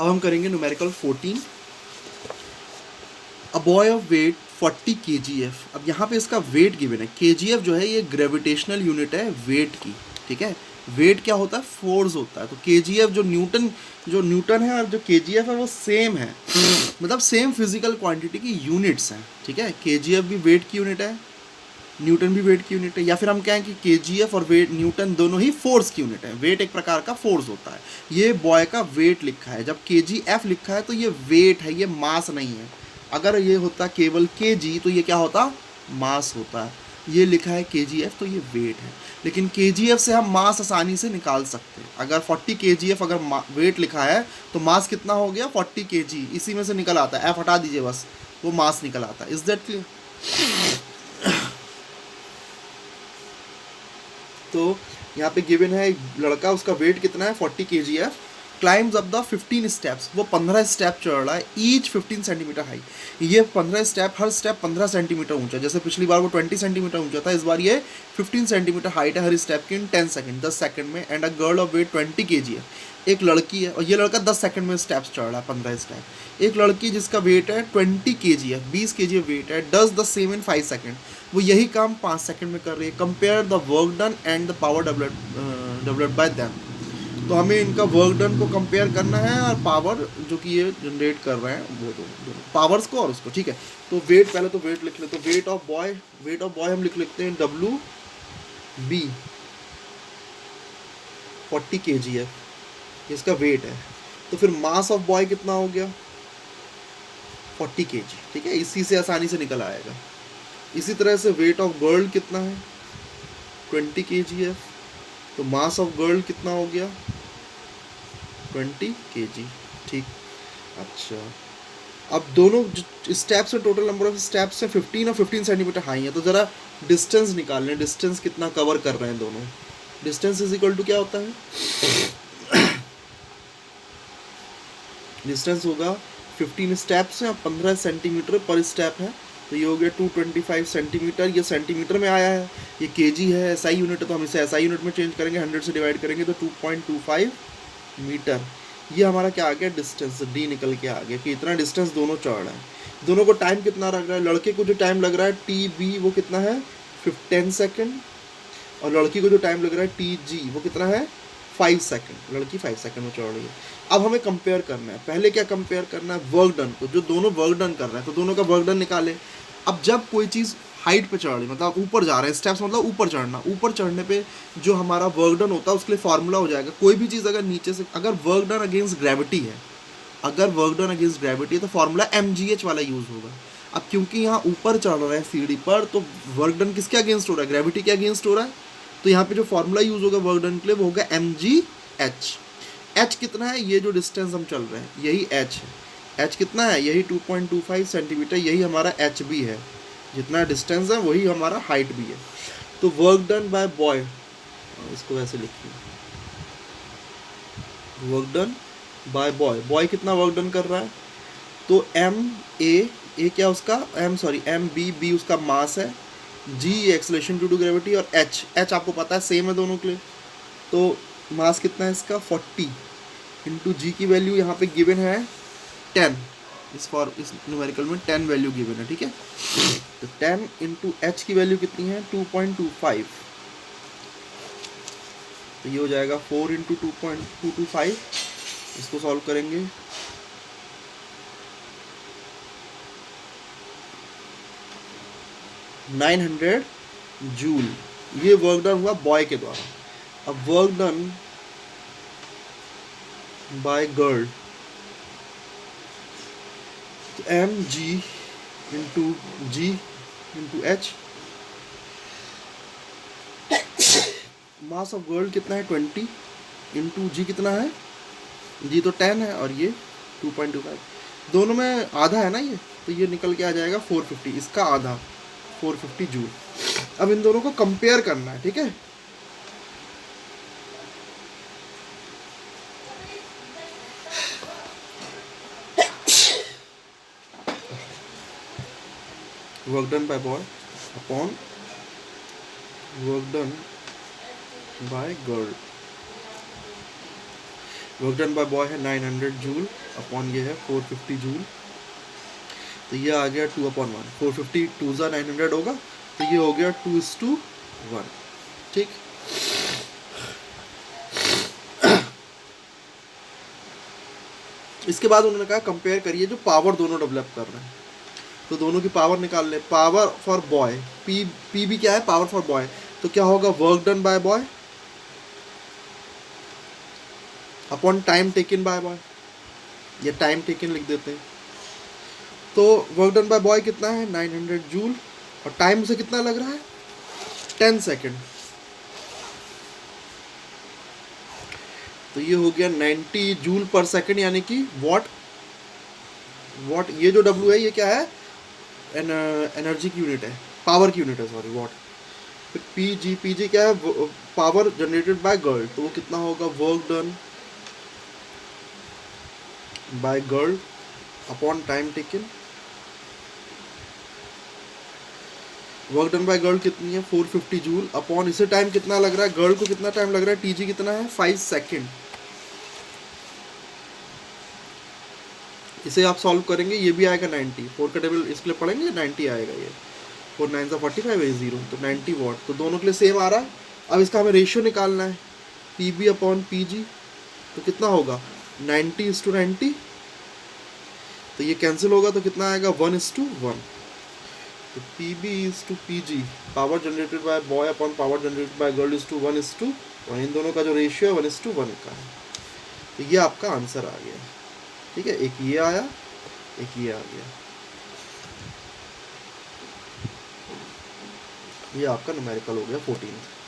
अब हम करेंगे numerical 14। A boy of weight 40 kgf। अब यहाँ पे इसका वेट गिवन है। kgf जो है ये ग्रेविटेशनल यूनिट है वेट की, ठीक है। वेट क्या होता है? फोर्स होता है। तो kgf जो न्यूटन है और जो kgf है वो सेम है, मतलब सेम फिजिकल क्वांटिटी की यूनिट्स हैं, ठीक है। kgf भी वेट की यूनिट है, न्यूटन भी वेट की यूनिट है। या फिर हम कहें कि kgf और वेट न्यूटन दोनों ही फोर्स की यूनिट है। वेट एक प्रकार का फोर्स होता है। ये बॉय का वेट लिखा है, जब kgf लिखा है तो ये वेट है, ये मास नहीं है। अगर ये होता केवल kg तो ये क्या होता? मास होता है। ये लिखा है kgf तो ये वेट है। लेकिन kgf से हम मास आसानी से निकाल सकते हैं। अगर 40 kgf अगर वेट लिखा है तो मास कितना हो गया? 40 kg। इसी में से निकल आता है, एफ हटा दीजिए बस, वो मास निकल आता है। Is that clear? तो यहाँ पे गिवन है एक लड़का, उसका वेट कितना है? 40 kgf। Climbs up the 15 steps, वो 15 स्टेप चढ़ रहा है, ईच 15 सेंटीमीटर हाई। ये 15 स्टेप, हर स्टेप 15 सेंटीमीटर ऊंचा। जैसे पिछली बार वो 20 सेंटीमीटर ऊंचा था, इस बार ये 15 सेंटीमीटर हाइट है हर स्टेप की इन 10 सेकंड, 10 सेकंड में। And a girl of weight 20 kgf। एक लड़की है और ये लड़का 10 सेकंड में स्टेप्स चढ़ रहा है, 15 स्टेप। एक लड़की जिसका वेट है 20 kgf, 20 kgf वेट है, does the same in 5 second. वो यही काम 5 सेकंड में कर रही है। Compare the work done and the power developed by them. तो हमें इनका वर्क डन को कंपेयर करना है और पावर जो कि ये जनरेट कर रहे हैं वो दोनों पावर्स को और उसको, ठीक है। तो वेट, पहले तो वेट लिख ले। तो वेट ऑफ बॉय हम लिख लेते हैं डब्ल्यू बी 40 kgf, इसका वेट है। तो फिर मास ऑफ बॉय कितना हो गया? 40 kg, ठीक है। इसी से आसानी से निकल आएगा। इसी तरह से वेट ऑफ गर्ल कितना है? 20 kgf। तो मास ऑफ गर्ल कितना हो गया? 20 kg, ठीक। अच्छा, अब दोनों स्टेप्स में टोटल नंबर ऑफ स्टेप्स है 15 और 15 सेंटीमीटर हाई है। तो ज़रा डिस्टेंस निकाल लें, डिस्टेंस कितना कवर कर रहे हैं दोनों। डिस्टेंस इज इक्वल टू क्या होता है? डिस्टेंस होगा 15 स्टेप्स हैं, 15 सेंटीमीटर पर स्टेप है। तो ये हो गया 225 सेंटीमीटर। ये सेंटीमीटर में आया है, ये केजी है, एसआई यूनिट है, तो हम इसे एसआई यूनिट में चेंज करेंगे, 100 से डिवाइड करेंगे तो 2.25 मीटर। ये हमारा क्या आ गया? डिस्टेंस डी निकल के आ गया कि इतना डिस्टेंस दोनों चढ़ रहे हैं। दोनों को टाइम कितना लग रहा है? लड़के को जो टाइम लग रहा है टी बी वो कितना है? 10 सेकेंड। और लड़की को जो टाइम लग रहा है टी जी वो कितना है? 5 सेकेंड। लड़की 5 सेकेंड में चढ़ रही है। अब हमें कंपेयर करना है। पहले क्या कंपेयर करना है? वर्क डन को। जो दोनों वर्क डन कर रहे हैं तो दोनों का वर्क डन निकाले। अब जब कोई चीज़ हाइट पे चढ़ रही, मतलब ऊपर जा रहे हैं, स्टेप्स मतलब ऊपर चढ़ना, ऊपर चढ़ने पे जो हमारा वर्क डन होता है उसके लिए फार्मूला हो जाएगा। कोई भी चीज़ अगर नीचे से, अगर वर्क डन अगेंस्ट ग्रेविटी है, अगर वर्क डन अगेंस्ट ग्रेविटी है तो फार्मूला mgh वाला यूज़ होगा। अब क्योंकि यहाँ ऊपर चढ़ रहा है सीढ़ी पर, तो वर्क डन किसके अगेंस्ट हो रहा है? ग्रेविटी के अगेंस्ट हो रहा है। तो यहाँ पे जो फार्मूला यूज़ होगा वर्क डन के लिए वो होगा mgh। h कितना है? ये जो डिस्टेंस हम चल रहे हैं यही h है। h कितना है? यही 2.25 सेंटीमीटर, यही हमारा h भी है। जितना डिस्टेंस है वही हमारा हाइट भी है। तो वर्क डन बाय बॉय, इसको वैसे लिखिए, work done bye boy. Boy कितना वर्क डन कर रहा है? तो ए क्या उसका एम बी उसका मास है, जी एक्सलेशन ड्यू टू ग्रेविटी, और एच आपको पता है सेम है दोनों के लिए। तो मास कितना है इसका? 40 इंटू जी की वैल्यू यहाँ पे गिवन है 10। इस न्यूमेरिकल में 10 वैल्यू गिवन है, ठीक है। तो 10 इंटू एच की वैल्यू कितनी है? 2.25। तो ये हो जाएगा 4 इंटू 2.225। इसको सॉल्व करेंगे, 900 जूल। ये वर्क डन हुआ बॉय के द्वारा। अब वर्क डन बाय गर्ल, तो M G into H. Mass of girl कितना है? 20 इंटू जी कितना है? जी तो 10 है और ये 2.25। दोनों में आधा है ना ये, तो ये निकल के आ जाएगा 450। इसका आधा 450 जूल। अब इन दोनों को कंपेयर करना है, ठीक है। Work done bye boy upon work done by girl. Work done bye boy है 900 जूल अपॉन ये है 450 जूल, तो ये आ गया 2/1, 450 2 ज़ा 900 होगा, तो ये हो गया 2:1। ठीक, इसके बाद उन्होंने कहा कंपेयर करिए जो पावर दोनों डेवलप कर रहे हैं, तो दोनों की पावर निकाल ले। पावर फॉर बॉय, पी भी क्या है, पावर फॉर बॉय, तो क्या होगा work done bye boy upon time taken by boy, या टाइम टेकन लिख देते हैं। तो वर्क डन बाय बॉय कितना है 900 जूल, और टाइम उसे कितना लग रहा है 10 सेकेंड, तो ये हो गया 90 जूल पर सेकेंड, यानी कि वॉट। ये जो W है ये क्या है, एनर्जी की यूनिट है, पावर की यूनिट है, सॉरी वॉट। फिर पी जी क्या है, पावर जनरेटेड बाय गर्ल, तो वो कितना होगा work done by girl upon time taken. Work done by girl कितनी है 450 जूल अपॉन इसे टाइम कितना लग रहा है, गर्ल को कितना टाइम लग रहा है, टीजी कितना है 5 सेकेंड। इसे आप सॉल्व करेंगे, ये भी आएगा 90, 4 का टेबल इसके लिए पढ़ेंगे 90 आएगा, ये 4 9 45 है 0, तो 90 वॉट, तो दोनों के लिए सेम आ रहा है। अब इसका हमें रेशियो निकालना है, P B upon P G, तो कितना होगा 90:90, तो ये कैंसिल होगा, तो कितना आएगा 1:1, तो P B is to P G, power generated by boy upon power generated by girl is to 1:1, इन दोनों का जो रेशियो है 1:1 का है, तो ये आपका आंसर आ गया। ठीक है, एक ये आया, एक ये आ गया, ये आपका न्यूमेरिकल हो गया 14।